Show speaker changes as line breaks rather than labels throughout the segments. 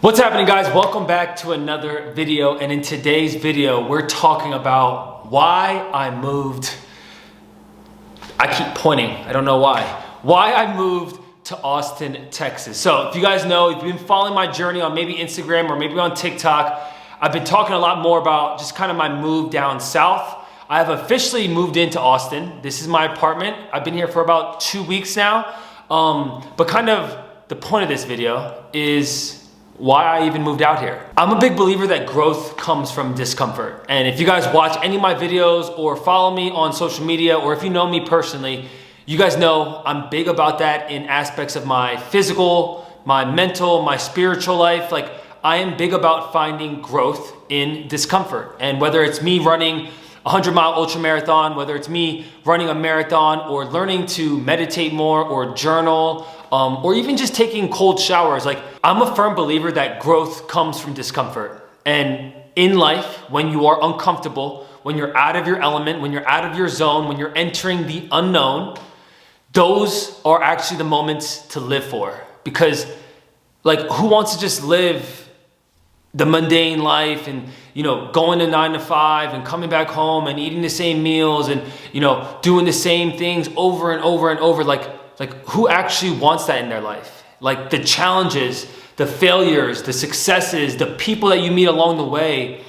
What's happening, guys? Welcome back to another video, and in today's video we're talking about why I moved. I keep pointing, I don't know why I moved to Austin, Texas. So if you guys know, if you've been following my journey on maybe Instagram or maybe on TikTok, I've been talking a lot more about just kind of my move down south. I have officially moved into Austin. This is my apartment. I've been here for about 2 weeks now, but kind of the point of this video is why I even moved out here. I'm a big believer that growth comes from discomfort. And if you guys watch any of my videos or follow me on social media, or if you know me personally, you guys know I'm big about that in aspects of my physical, my mental, my spiritual life. Like, I am big about finding growth in discomfort. And whether it's me running a 100-mile ultra marathon, whether it's me running a marathon or learning to meditate more or journal, or even just taking cold showers, like, I'm a firm believer that growth comes from discomfort. And in life, when you are uncomfortable, when you're out of your element, when you're out of your zone, when you're entering the unknown, those are actually the moments to live for. Because, like, who wants to just live the mundane life and, going to 9 to 5 and coming back home and eating the same meals and, doing the same things over and over and over? Like who actually wants that in their life? Like, the challenges, the failures, the successes, the people that you meet along the way.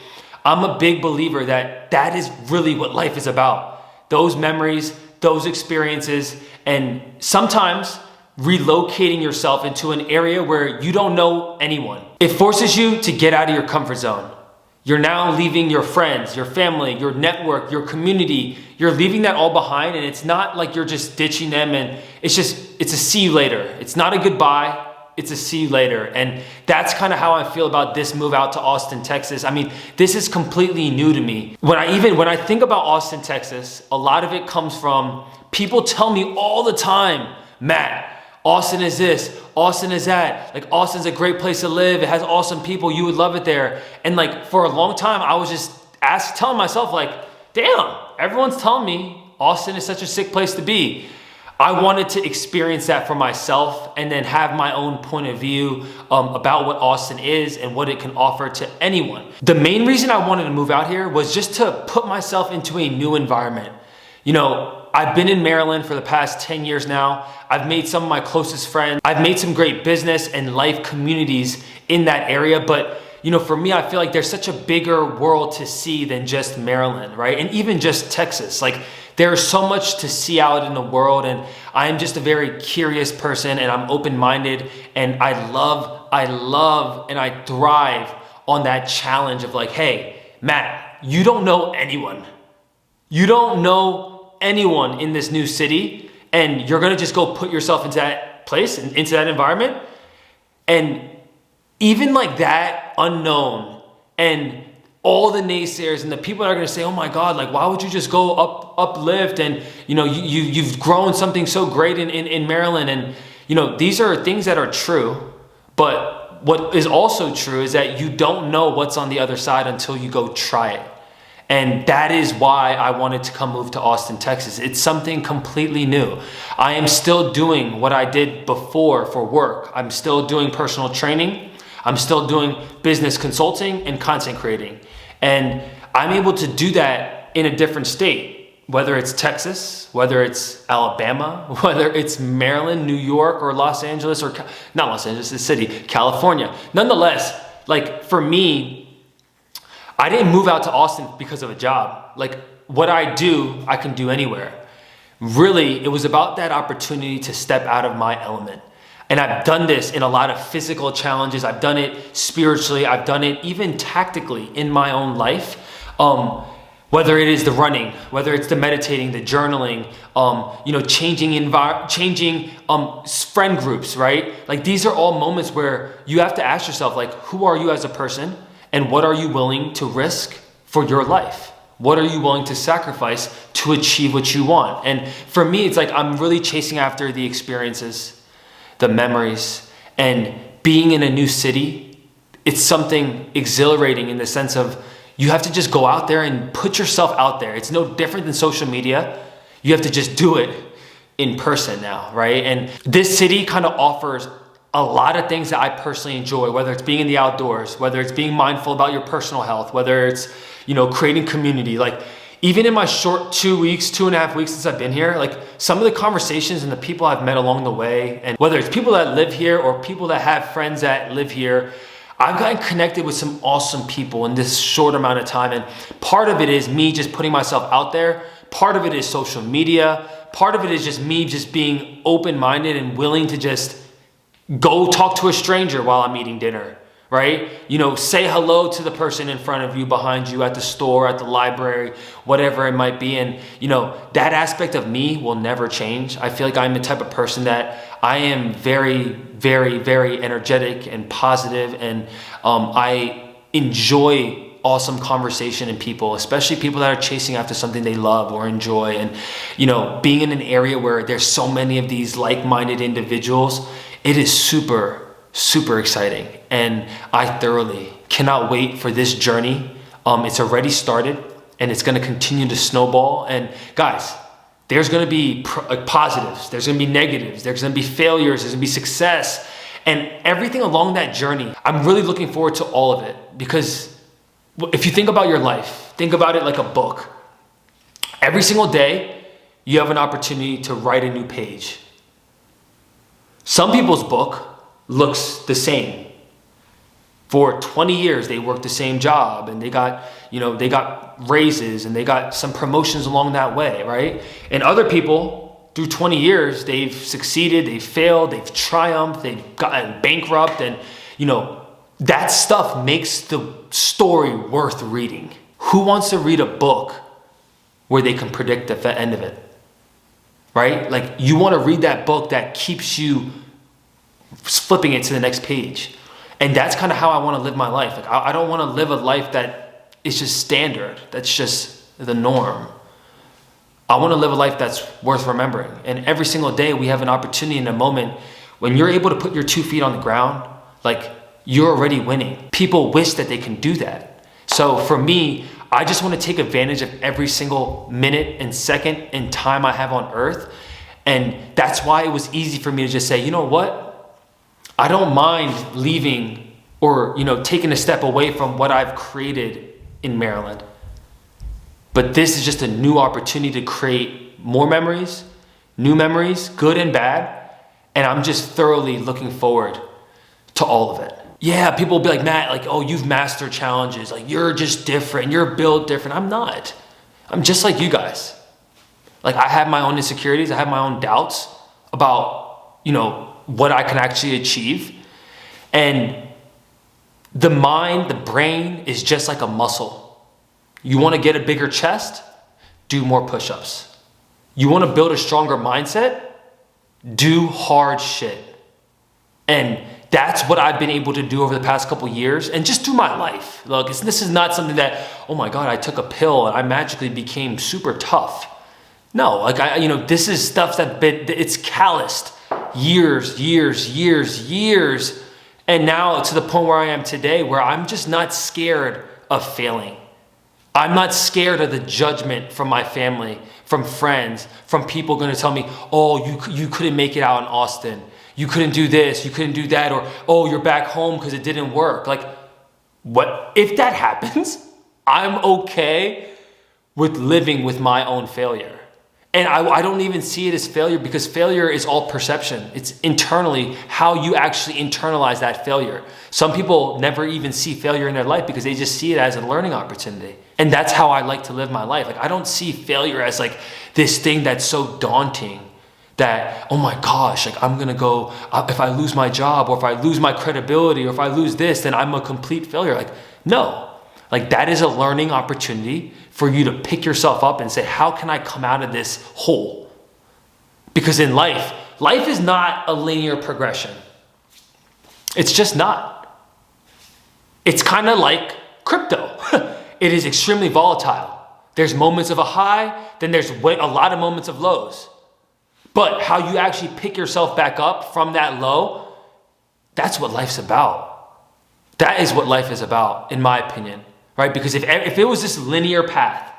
I'm a big believer that that is really what life is about. Those memories, those experiences, and sometimes relocating yourself into an area where you don't know anyone. It forces you to get out of your comfort zone. You're now leaving your friends, your family, your network, your community. You're leaving that all behind, and it's not like you're just ditching them, and it's a see you later. It's not a goodbye, it's a see you later. And that's kind of how I feel about this move out to Austin, Texas. I mean, this is completely new to me. When I think about Austin, Texas, a lot of it comes from people tell me all the time, Matt, Austin is this, Austin is that. Like, Austin's a great place to live. It has awesome people. You would love it there. And like, for a long time, I was just telling myself, like, damn, everyone's telling me Austin is such a sick place to be. I wanted to experience that for myself and then have my own point of view about what Austin is and what it can offer to anyone. The main reason I wanted to move out here was just to put myself into a new environment. I've been in Maryland for the past 10 years now. I've made some of my closest friends. I've made some great business and life communities in that area. But, for me, I feel like there's such a bigger world to see than just Maryland, right? And even just Texas. Like, there's so much to see out in the world. And I am just a very curious person, and I'm open-minded. And I love, and I thrive on that challenge of like, hey, Matt, you don't know anyone. You don't know anyone in this new city, and you're gonna just go put yourself into that place and into that environment. And even like that unknown and all the naysayers and the people that are gonna say, oh my God, like, why would you just go uplift? And you've grown something so great in Maryland. And these are things that are true, but what is also true is that you don't know what's on the other side until you go try it. And that is why I wanted to come move to Austin, Texas. It's something completely new. I am still doing what I did before for work. I'm still doing personal training. I'm still doing business consulting and content creating. And I'm able to do that in a different state, whether it's Texas, whether it's Alabama, whether it's Maryland, New York, or Los Angeles, or not Los Angeles, the city, California. Nonetheless, like, for me, I didn't move out to Austin because of a job. Like, what I do, I can do anywhere. Really, it was about that opportunity to step out of my element. And I've done this in a lot of physical challenges. I've done it spiritually. I've done it even tactically in my own life. Whether it is the running, whether it's the meditating, the journaling, changing friend groups, right? Like, these are all moments where you have to ask yourself, like, who are you as a person? And what are you willing to risk for your life? What are you willing to sacrifice to achieve what you want? And for me, it's like, I'm really chasing after the experiences, the memories, and being in a new city. It's something exhilarating in the sense of you have to just go out there and put yourself out there. It's no different than social media. You have to just do it in person now, right? And this city kind of offers a lot of things that I personally enjoy, whether it's being in the outdoors, whether it's being mindful about your personal health, whether it's, creating community. Like even in my short 2.5 weeks since I've been here, like some of the conversations and the people I've met along the way, and whether it's people that live here or people that have friends that live here, I've gotten connected with some awesome people in this short amount of time. And part of it is me just putting myself out there. Part of it is social media. Part of it is just me just being open-minded and willing to just go talk to a stranger while I'm eating dinner, right? Say hello to the person in front of you, behind you, at the store, at the library, whatever it might be. And, that aspect of me will never change. I feel like I'm the type of person that I am very, very, very energetic and positive, and I enjoy awesome conversation and people, especially people that are chasing after something they love or enjoy. And, being in an area where there's so many of these like-minded individuals, it is super, super exciting. And I thoroughly cannot wait for this journey. It's already started and it's going to continue to snowball. And guys, there's going to be positives, there's going to be negatives, there's going to be failures, there's going to be success, and everything along that journey. I'm really looking forward to all of it, because if you think about your life, think about it like a book. Every single day, you have an opportunity to write a new page. Some people's book looks the same. For 20 years, they worked the same job and they got raises and they got some promotions along that way, right? And other people, through 20 years, they've succeeded, they've failed, they've triumphed, they've gotten bankrupt, and that stuff makes the story worth reading. Who wants to read a book where they can predict the end of it, right? Like, you want to read that book that keeps you flipping it to the next page. And that's kind of how I want to live my life. Like, I don't want to live a life that is just standard, that's just the norm. I want to live a life that's worth remembering. And every single day we have an opportunity in a moment when you're able to put your 2 feet on the ground, like, you're already winning. People wish that they can do that. So for me, I just want to take advantage of every single minute and second and time I have on earth. And that's why it was easy for me to just say, you know what? I don't mind leaving or, taking a step away from what I've created in Maryland. But this is just a new opportunity to create more memories, new memories, good and bad. And I'm just thoroughly looking forward to all of it. Yeah, people will be like, Matt, like, oh, you've mastered challenges. Like, you're just different. You're built different. I'm not. I'm just like you guys. Like, I have my own insecurities. I have my own doubts about, what I can actually achieve. And the mind, the brain is just like a muscle. You want to get a bigger chest? Do more push-ups. You want to build a stronger mindset? Do hard shit. And that's what I've been able to do over the past couple years and just through my life. Look, this is not something that, oh my God, I took a pill and I magically became super tough. No, like this is stuff it's calloused years. And now to the point where I am today, where I'm just not scared of failing. I'm not scared of the judgment from my family, from friends, from people going to tell me, oh, you couldn't make it out in Austin. You couldn't do this, you couldn't do that, or, oh, you're back home because it didn't work. Like, what if that happens? I'm okay with living with my own failure. And I don't even see it as failure, because failure is all perception. It's internally how you actually internalize that failure. Some people never even see failure in their life because they just see it as a learning opportunity. And that's how I like to live my life. Like, I don't see failure as like this thing that's so daunting that, oh my gosh, like I'm gonna go, if I lose my job, or if I lose my credibility, or if I lose this, then I'm a complete failure. Like, no, like that is a learning opportunity for you to pick yourself up and say, how can I come out of this hole? Because in life is not a linear progression. It's just not. It's kind of like crypto. It is extremely volatile. There's moments of a high, then there's a lot of moments of lows. But how you actually pick yourself back up from that low, that's what life's about. That is what life is about, in my opinion, right? Because if it was this linear path,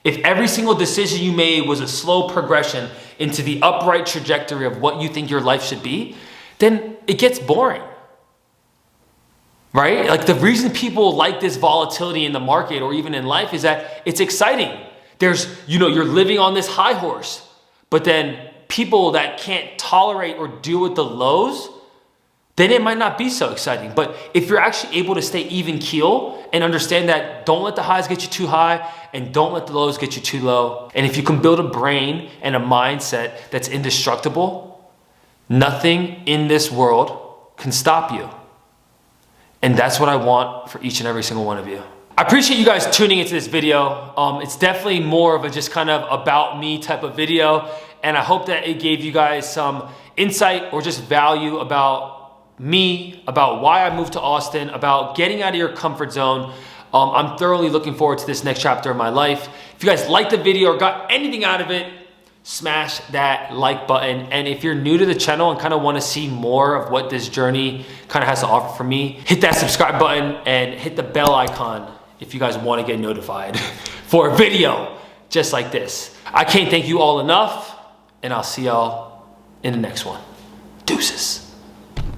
if every single decision you made was a slow progression into the upright trajectory of what you think your life should be, then it gets boring. Right? Like the reason people like this volatility in the market or even in life is that it's exciting. There's, you're living on this high horse, but then people that can't tolerate or deal with the lows, then it might not be so exciting. But if you're actually able to stay even keel and understand that don't let the highs get you too high and don't let the lows get you too low. And if you can build a brain and a mindset that's indestructible, nothing in this world can stop you. And that's what I want for each and every single one of you. I appreciate you guys tuning into this video. It's definitely more of a just kind of about me type of video. And I hope that it gave you guys some insight or just value about me, about why I moved to Austin, about getting out of your comfort zone. I'm thoroughly looking forward to this next chapter of my life. If you guys liked the video or got anything out of it, smash that like button. And if you're new to the channel and kind of want to see more of what this journey kind of has to offer for me, hit that subscribe button and hit the bell icon if you guys want to get notified for a video just like this. I can't thank you all enough, and I'll see y'all in the next one. Deuces.